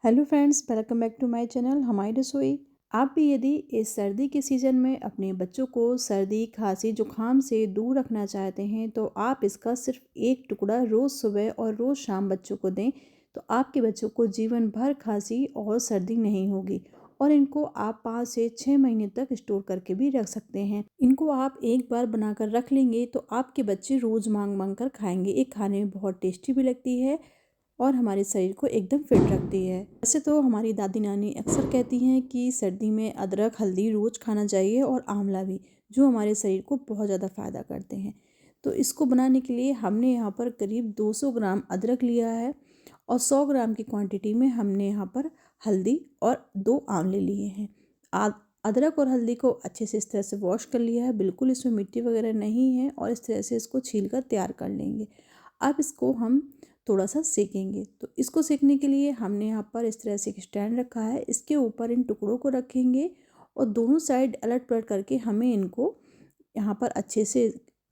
Hello friends, welcome back to my channel हमारी रसोई। आप भी यदि इस सर्दी के सीज़न में अपने बच्चों को सर्दी खांसी जुकाम से दूर रखना चाहते हैं तो आप इसका सिर्फ एक टुकड़ा रोज़ सुबह और रोज़ शाम बच्चों को दें तो आपके बच्चों को जीवन भर खांसी और सर्दी नहीं होगी। और इनको आप 5 से 6 महीने तक स्टोर करके भी रख सकते हैं। इनको आप एक बार बनाकर रख लेंगे तो आपके बच्चे रोज़ मांग मांग कर खाएंगे। ये खाने में बहुत टेस्टी भी लगती है और हमारे शरीर को एकदम फिट रखती है। वैसे तो हमारी दादी नानी अक्सर कहती हैं कि सर्दी में अदरक हल्दी रोज़ खाना चाहिए और आंवला भी, जो हमारे शरीर को बहुत ज़्यादा फ़ायदा करते हैं। तो इसको बनाने के लिए हमने यहाँ पर करीब 200 ग्राम अदरक लिया है और 100 ग्राम की क्वांटिटी में हमने यहाँ पर हल्दी और 2 आंवले लिए हैं। अदरक और हल्दी को अच्छे से इस तरह से वॉश कर लिया है, बिल्कुल इसमें मिट्टी वगैरह नहीं है, और इस तरह से इसको छील कर तैयार कर लेंगे। अब इसको हम थोड़ा सा सेकेंगे। तो इसको सेकने के लिए हमने यहाँ पर इस तरह से एक स्टैंड रखा है, इसके ऊपर इन टुकड़ों को रखेंगे और दोनों साइड अलट पलट करके हमें इनको यहाँ पर अच्छे से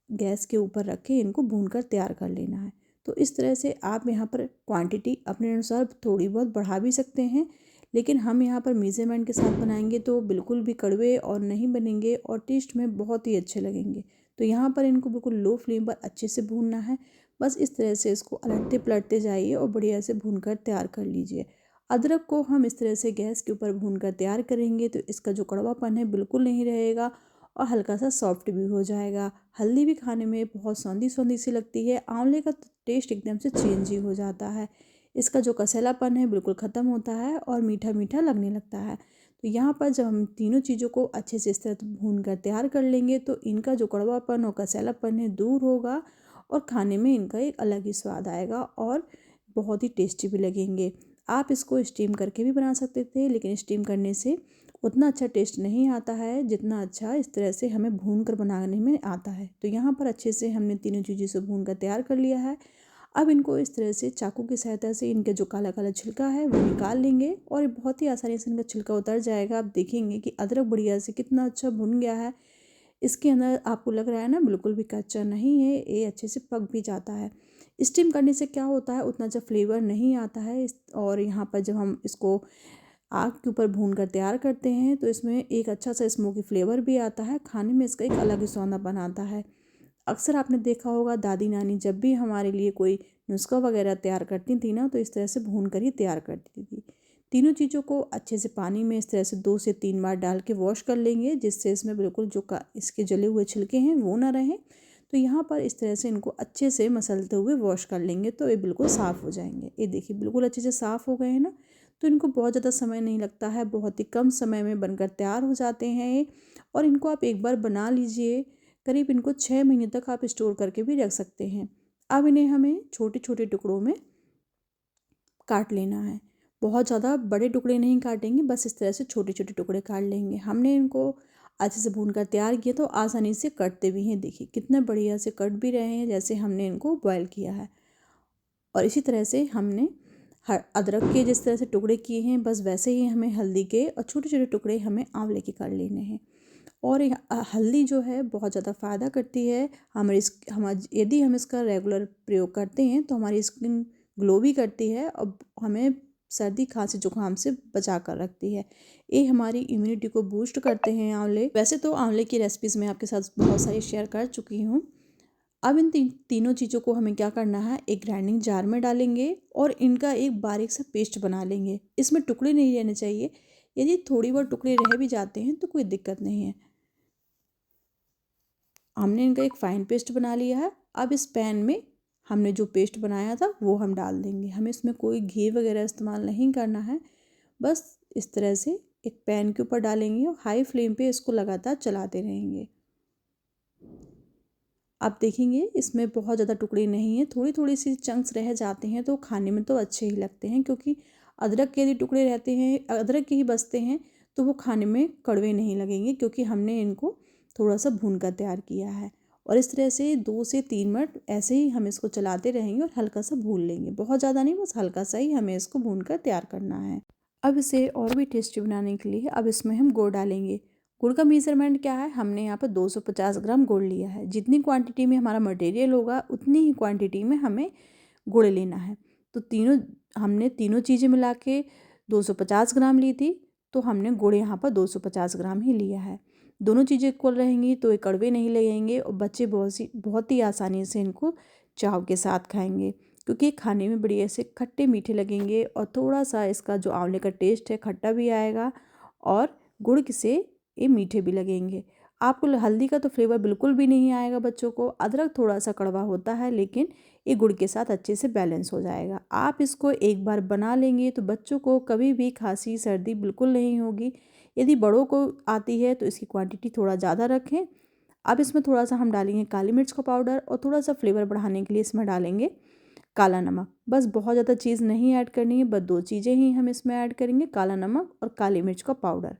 गैस के ऊपर रख के इनको भून कर तैयार कर लेना है। तो इस तरह से आप यहाँ पर क्वांटिटी अपने अनुसार थोड़ी बहुत बढ़ा भी सकते हैं, लेकिन हम यहाँ पर मेज़रमेंट के साथ बनाएंगे तो बिल्कुल भी कड़वे और नहीं बनेंगे और टेस्ट में बहुत ही अच्छे लगेंगे। तो यहाँ पर इनको बिल्कुल लो फ्लेम पर अच्छे से भूनना है। बस इस तरह से इसको अलटते पलटते जाइए और बढ़िया से भून कर तैयार कर लीजिए। अदरक को हम इस तरह से गैस के ऊपर भून कर तैयार करेंगे तो इसका जो कड़वापन है बिल्कुल नहीं रहेगा और हल्का सा सॉफ्ट भी हो जाएगा। हल्दी भी खाने में बहुत सौंधी सौंधी सी लगती है, आंवले का टेस्ट एकदम से चेंज ही हो जाता है। इसका जो कसैलापन है बिल्कुल ख़त्म होता है और मीठा मीठा लगने लगता है। तो यहाँ पर जब हम तीनों चीज़ों को अच्छे से इस तरह भून कर तैयार कर लेंगे तो इनका जो कड़वापन और कसैलापन है दूर होगा और खाने में इनका एक अलग ही स्वाद आएगा और बहुत ही टेस्टी भी लगेंगे। आप इसको स्टीम करके भी बना सकते थे, लेकिन स्टीम करने से उतना अच्छा टेस्ट नहीं आता है जितना अच्छा इस तरह से हमें भून कर बनाने में आता है। तो यहाँ पर अच्छे से हमने तीनों चीज़ों से भून कर तैयार कर लिया है। अब इनको इस तरह से चाकू की सहायता से इनके जो काला काला छिलका है वो निकाल लेंगे और ये बहुत ही आसानी से इनका छिलका उतर जाएगा। आप देखेंगे कि अदरक बढ़िया से कितना अच्छा भुन गया है। इसके अंदर आपको लग रहा है ना, बिल्कुल भी कच्चा नहीं है, ये अच्छे से पक भी जाता है। स्टीम करने से क्या होता है, उतना अच्छा फ्लेवर नहीं आता है और यहाँ पर जब हम इसको आग के ऊपर भून कर तैयार करते हैं तो इसमें एक अच्छा सा स्मोकी फ्लेवर भी आता है, खाने में इसका एक अलग ही सौंधापन आता है। अक्सर आपने देखा होगा दादी नानी जब भी हमारे लिए कोई नुस्खा वगैरह तैयार करती थी ना तो इस तरह से भून कर ही तैयार करती थी। तीनों चीज़ों को अच्छे से पानी में इस तरह से 2 से 3 बार डाल के वॉश कर लेंगे, जिससे इसमें बिल्कुल जो इसके जले हुए छिलके हैं वो ना रहें। तो यहाँ पर इस तरह से इनको अच्छे से मसलते हुए वॉश कर लेंगे तो ये बिल्कुल साफ़ हो जाएंगे। ये देखिए बिल्कुल अच्छे से साफ़ हो गए हैं ना। तो इनको बहुत ज़्यादा समय नहीं लगता है, बहुत ही कम समय में बनकर तैयार हो जाते हैं ये। और इनको आप एक बार बना लीजिए, करीब इनको 6 महीने तक आप स्टोर करके भी रख सकते हैं। अब इन्हें हमें छोटे छोटे टुकड़ों में काट लेना है। बहुत ज़्यादा बड़े टुकड़े नहीं काटेंगे, बस इस तरह से छोटे छोटे टुकड़े काट लेंगे। हमने इनको अच्छे से भून कर तैयार किया तो आसानी से कटते भी हैं। देखिए कितने बढ़िया से कट भी रहे हैं, जैसे हमने इनको बॉयल किया है। और इसी तरह से हमने अदरक के जिस तरह से टुकड़े किए हैं, बस वैसे ही हमें हल्दी के और छोटे छोटे टुकड़े हमें आंवले के कर लेने हैं। और हल्दी जो है बहुत ज़्यादा फ़ायदा करती है हम यदि हम इसका रेगुलर प्रयोग करते हैं तो हमारी स्किन ग्लो भी करती है और हमें सर्दी खांसी जुकाम से बचा कर रखती है। ये हमारी इम्यूनिटी को बूस्ट करते हैं आंवले। वैसे तो आंवले की रेसिपीज़ मैं आपके साथ बहुत सारी शेयर कर चुकी हूँ। अब इन तीनों चीज़ों को हमें क्या करना है, एक ग्राइंडिंग जार में डालेंगे और इनका एक बारीक सा पेस्ट बना लेंगे। इसमें टुकड़े नहीं रहने चाहिए, यदि थोड़ी बहुत टुकड़े रह भी जाते हैं तो कोई दिक्कत नहीं है। हमने इनका एक फ़ाइन पेस्ट बना लिया है। अब इस पैन में हमने जो पेस्ट बनाया था वो हम डाल देंगे। हमें इसमें कोई घी वगैरह इस्तेमाल नहीं करना है, बस इस तरह से एक पैन के ऊपर डालेंगे और हाई फ्लेम पे इसको लगातार चलाते रहेंगे। आप देखेंगे इसमें बहुत ज़्यादा टुकड़े नहीं हैं, थोड़ी थोड़ी सी चंक्स रह जाते हैं तो खाने में तो अच्छे ही लगते हैं, क्योंकि अदरक के यदि टुकड़े रहते हैं, अदरक के ही बचते हैं तो वो खाने में कड़वे नहीं लगेंगे, क्योंकि हमने इनको थोड़ा सा भून कर तैयार किया है। और इस तरह से 2 से 3 मिनट ऐसे ही हम इसको चलाते रहेंगे और हल्का सा भून लेंगे, बहुत ज़्यादा नहीं, बस हल्का सा ही हमें इसको भून कर तैयार करना है। अब इसे और भी टेस्टी बनाने के लिए अब इसमें हम गुड़ डालेंगे। गुड़ का मेज़रमेंट क्या है, हमने यहाँ पर 250 ग्राम गुड़ लिया है। जितनी क्वांटिटी में हमारा मटेरियल होगा उतनी ही क्वांटिटी में हमें गुड़ लेना है। तो हमने तीनों चीज़ें मिला के 250 ग्राम ली थी, तो हमने गुड़ यहाँ पर 250 ग्राम ही लिया है। दोनों चीज़ें इक्वल रहेंगी तो ये कड़वे नहीं लगेंगे और बच्चे बहुत ही आसानी से इनको चाव के साथ खाएंगे, क्योंकि खाने में बड़ी ऐसे खट्टे मीठे लगेंगे और थोड़ा सा इसका जो आंवले का टेस्ट है खट्टा भी आएगा और गुड़ से ये मीठे भी लगेंगे। आपको हल्दी का तो फ्लेवर बिल्कुल भी नहीं आएगा बच्चों को। अदरक थोड़ा सा कड़वा होता है, लेकिन ये गुड़ के साथ अच्छे से बैलेंस हो जाएगा। आप इसको एक बार बना लेंगे तो बच्चों को कभी भी खांसी सर्दी बिल्कुल नहीं होगी। यदि बड़ों को आती है तो इसकी क्वांटिटी थोड़ा ज़्यादा रखें। अब इसमें थोड़ा सा हम डालेंगे काली मिर्च का पाउडर और थोड़ा सा फ्लेवर बढ़ाने के लिए इसमें डालेंगे काला नमक। बस बहुत ज़्यादा चीज़ नहीं ऐड करनी है, बस 2 चीज़ें ही हम इसमें ऐड करेंगे, काला नमक और काली मिर्च का पाउडर।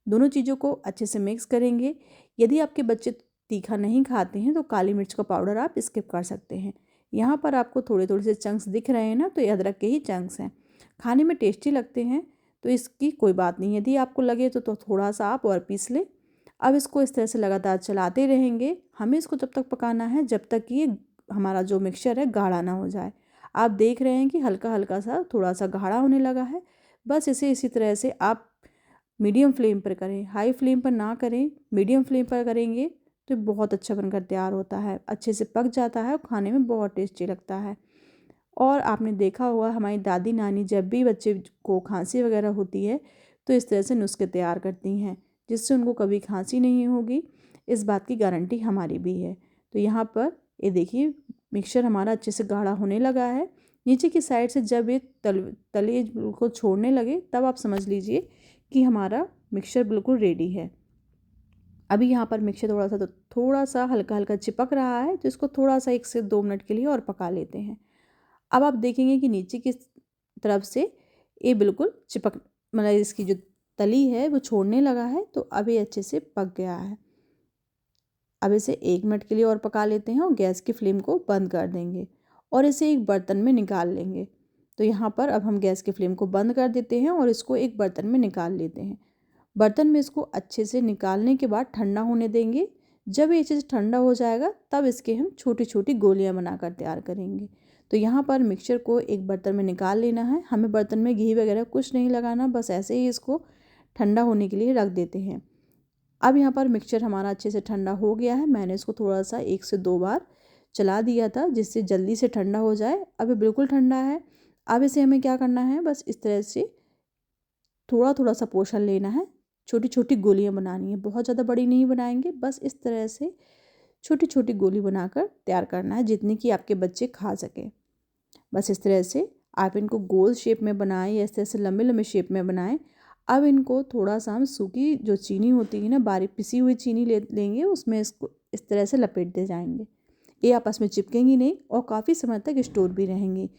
दोनों चीज़ों को अच्छे से मिक्स करेंगे। यदि आपके बच्चे तीखा नहीं खाते हैं तो काली मिर्च का पाउडर आप स्किप कर सकते हैं। यहाँ पर आपको थोड़े थोड़े से चंक्स दिख रहे हैं ना, तो ये अदरक के ही चंक्स हैं। खाने में टेस्टी लगते हैं तो इसकी कोई बात नहीं। यदि आपको लगे तो थोड़ा सा आप और पीस लें। अब इसको इस तरह से लगातार चलाते रहेंगे। हमें इसको जब तक पकाना है जब तक कि ये हमारा जो मिक्सचर है गाढ़ा ना हो जाए। आप देख रहे हैं कि हल्का हल्का सा थोड़ा सा गाढ़ा होने लगा है। बस इसे इसी तरह से आप मीडियम फ्लेम पर करें, हाई फ्लेम पर ना करें। मीडियम फ्लेम पर करेंगे तो बहुत अच्छा बनकर तैयार होता है, अच्छे से पक जाता है और खाने में बहुत टेस्टी लगता है। और आपने देखा होगा हमारी दादी नानी जब भी बच्चे को खांसी वगैरह होती है तो इस तरह से नुस्खे तैयार करती हैं, जिससे उनको कभी खांसी नहीं होगी। इस बात की गारंटी हमारी भी है। तो यहाँ पर ये देखिए मिक्सचर हमारा अच्छे से गाढ़ा होने लगा है। नीचे की साइड से जब ये तले को छोड़ने लगे तब आप समझ लीजिए कि हमारा मिक्सचर बिल्कुल रेडी है। अभी यहाँ पर मिक्सचर थोड़ा सा हल्का हल्का चिपक रहा है, तो इसको थोड़ा सा 1 से 2 मिनट के लिए और पका लेते हैं। अब आप देखेंगे कि नीचे की तरफ से ये बिल्कुल चिपक, मतलब इसकी जो तली है वो छोड़ने लगा है, तो अब ये अच्छे से पक गया है। अब इसे 1 मिनट के लिए और पका लेते हैं और गैस की फ्लेम को बंद कर देंगे और इसे एक बर्तन में निकाल लेंगे। तो यहाँ पर अब हम गैस की फ्लेम को बंद कर देते हैं और इसको एक बर्तन में निकाल लेते हैं। बर्तन में इसको अच्छे से निकालने के बाद ठंडा होने देंगे। जब ये चीज़ ठंडा हो जाएगा तब इसके हम छोटी छोटी गोलियां बनाकर तैयार करेंगे। तो यहाँ पर मिक्सचर को एक बर्तन में निकाल लेना है। हमें बर्तन में घी वगैरह कुछ नहीं लगाना, बस ऐसे ही इसको ठंडा होने के लिए रख देते हैं। अब यहाँ पर मिक्सचर हमारा अच्छे से ठंडा हो गया है। मैंने इसको थोड़ा सा 1 से 2 बार चला दिया था जिससे जल्दी से ठंडा हो जाए। अब ये बिल्कुल ठंडा है। अब इसे हमें क्या करना है, बस इस तरह से थोड़ा थोड़ा सा पोर्शन लेना है, छोटी छोटी गोलियां बनानी है। बहुत ज़्यादा बड़ी नहीं बनाएंगे, बस इस तरह से छोटी छोटी गोली बनाकर तैयार करना है जितनी कि आपके बच्चे खा सकें। बस इस तरह से आप इनको गोल शेप में बनाएं या इस तरह से लंबे लंबे शेप में बनाएं। अब इनको थोड़ा सा हम सूखी जो चीनी होती है ना, बारीक पिसी हुई चीनी लेंगे, उसमें इसको इस तरह से लपेटते जाएंगे। ये आपस में चिपकेंगी नहीं और काफ़ी समय तक स्टोर भी रहेंगी।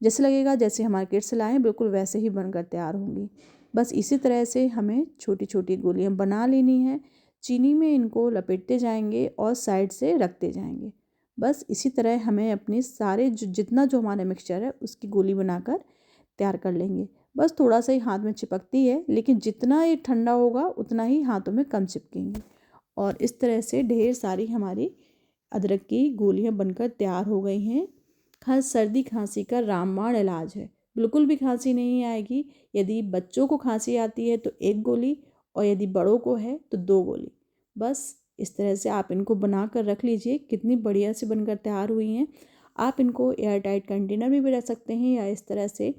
जैसे लगेगा जैसे हम मार्केट से लाएँ बिल्कुल वैसे ही बनकर तैयार होंगी। बस इसी तरह से हमें छोटी छोटी गोलियां बना लेनी है। चीनी में इनको लपेटते जाएंगे और साइड से रखते जाएंगे। बस इसी तरह हमें अपने सारे जितना जो हमारा मिक्सचर है उसकी गोली बनाकर तैयार कर लेंगे। बस थोड़ा सा ही हाथ में चिपकती है, लेकिन जितना ये ठंडा होगा उतना ही हाथों में कम चिपकेंगी। और इस तरह से ढेर सारी हमारी अदरक की गोलियां बनकर तैयार हो गई हैं। खास सर्दी खांसी का रामबाण इलाज है, बिल्कुल भी खांसी नहीं आएगी। यदि बच्चों को खांसी आती है तो 1 गोली और यदि बड़ों को है तो 2 गोली। बस इस तरह से आप इनको बना कर रख लीजिए। कितनी बढ़िया से बनकर तैयार हुई हैं। आप इनको एयर टाइट कंटेनर में भी रख सकते हैं या इस तरह से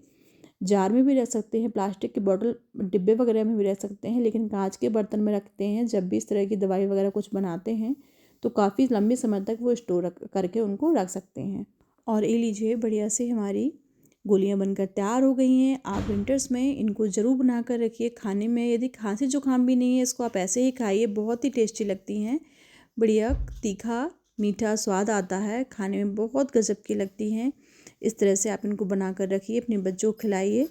जार में भी रख सकते हैं, प्लास्टिक के बॉटल डिब्बे वगैरह में भी रख सकते हैं, लेकिन कांच के बर्तन में रखते हैं जब भी इस तरह की दवाई वगैरह कुछ बनाते हैं तो काफ़ी लंबे समय तक वो स्टोर करके उनको रख सकते हैं। और ये लीजिए बढ़िया से हमारी गोलियां बनकर तैयार हो गई हैं। आप विंटर्स में इनको ज़रूर बना कर रखिए। खाने में यदि खांसी जुकाम भी नहीं है इसको आप ऐसे ही खाइए, बहुत ही टेस्टी लगती हैं। बढ़िया तीखा मीठा स्वाद आता है, खाने में बहुत गजब की लगती हैं। इस तरह से आप इनको बना कर रखिए, अपने बच्चों को खिलाइए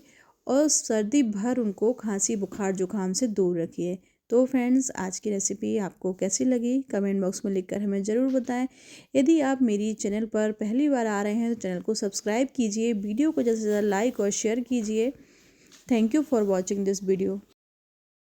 और सर्दी भर उनको खांसी बुखार जुकाम से दूर रखिए। तो फ्रेंड्स, आज की रेसिपी आपको कैसी लगी कमेंट बॉक्स में लिखकर हमें ज़रूर बताएं। यदि आप मेरी चैनल पर पहली बार आ रहे हैं तो चैनल को सब्सक्राइब कीजिए, वीडियो को ज़्यादा से ज़्यादा लाइक और शेयर कीजिए। Thank you for watching this video.